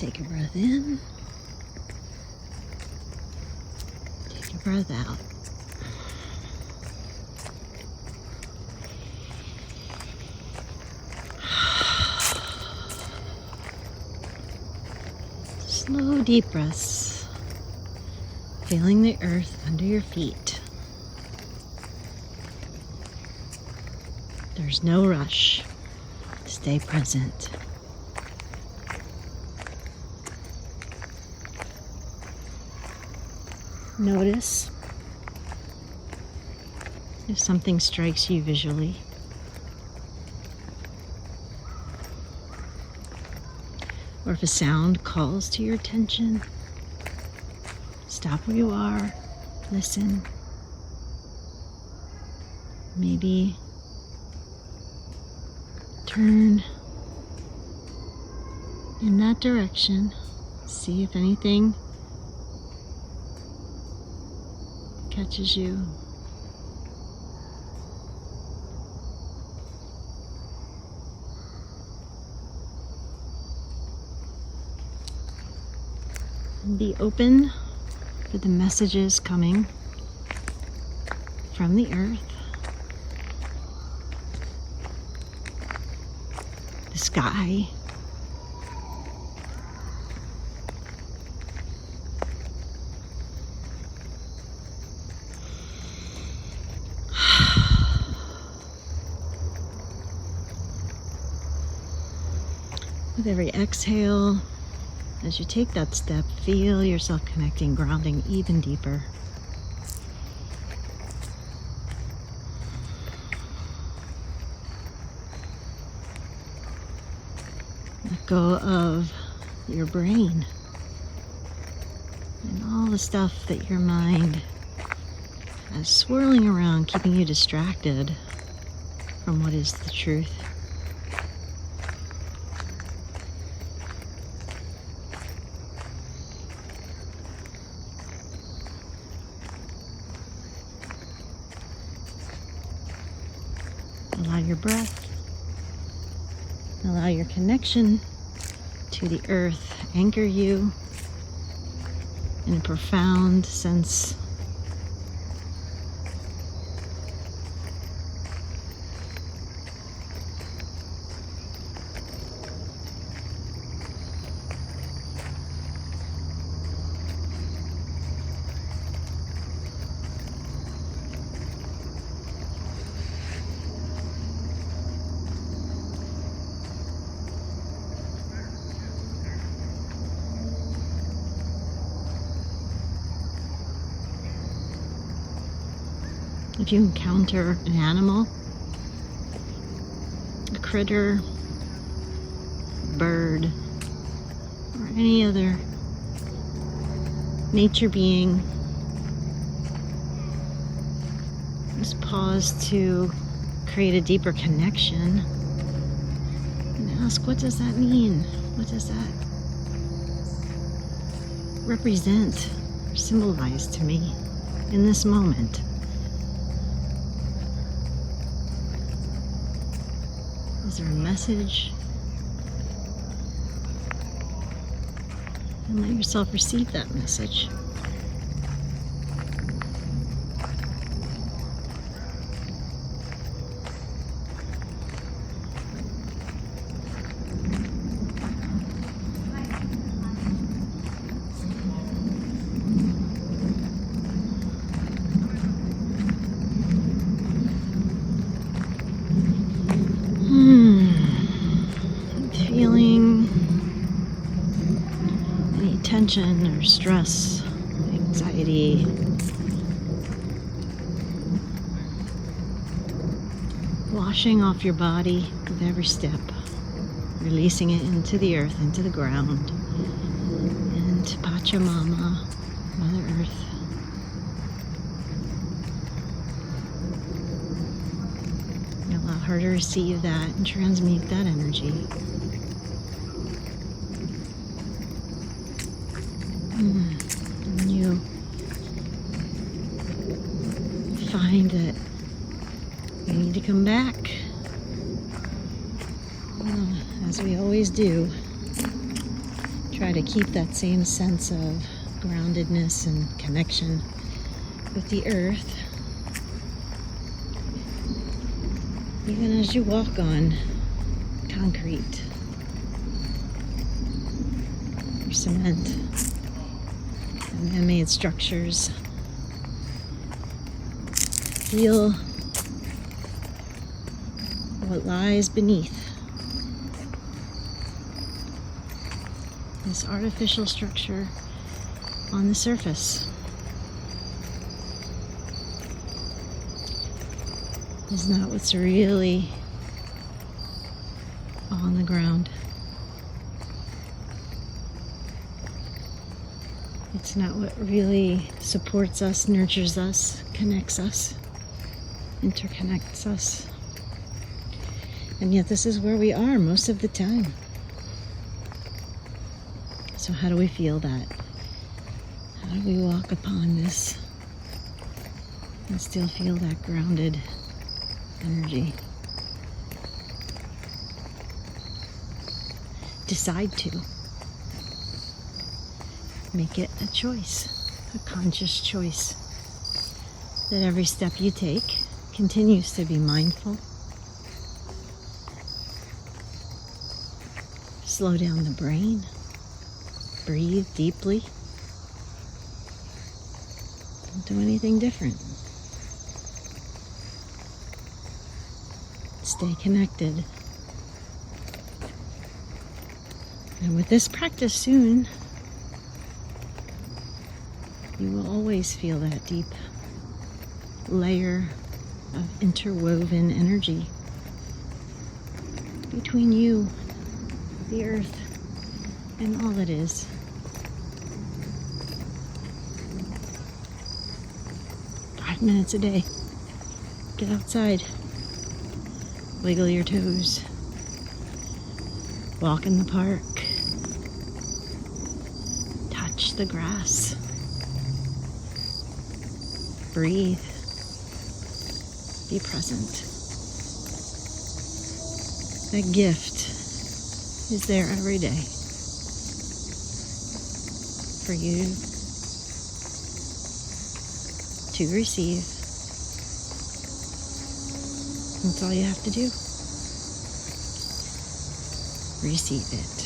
Take a breath in. Take a breath out. Slow, deep breaths. Feeling the earth under your feet. There's no rush. Stay present. Notice if something strikes you visually. Or if a sound calls to your attention. Stop where you are. Listen. Maybe turn in that direction. See if anything catches you. Be open for the messages coming from the earth, the sky, with every exhale. As you take that step, feel yourself connecting, grounding even deeper. Let go of your brain and all the stuff that your mind is swirling around, keeping you distracted from what is the truth. Allow your breath, allow your connection to the earth anchor you in a profound sense If you encounter an animal, a critter, a bird, or any other nature being, just pause to create a deeper connection and ask, what does that mean? What does that represent or symbolize to me in this moment? Is there a message? And let yourself receive that message. Feeling any tension or stress, anxiety, washing off your body with every step, releasing it into the earth, into the ground, into Pachamama, Mother Earth. Allow her to receive that and transmute that energy. And you find that you need to come back, as we always do. Try to keep that same sense of groundedness and connection with the earth, even as you walk on concrete or cement and man-made structures. Feel what lies beneath this artificial structure on the surface. Is not what's really on the ground. It's not what really supports us, nurtures us, connects us, interconnects us. And yet this is where we are most of the time. So how do we feel that? How do we walk upon this and still feel that grounded energy? Decide to. Make it a choice, a conscious choice. That every step you take continues to be mindful. Slow down the brain. Breathe deeply. Don't do anything different. Stay connected. And with this practice soon, you will always feel that deep layer of interwoven energy between you, the earth, and all that is. Minutes a day. Get outside. Wiggle your toes. Walk in the park. Touch the grass. Breathe. Be present. That gift is there every day for you to receive. That's all you have to do. Receive it.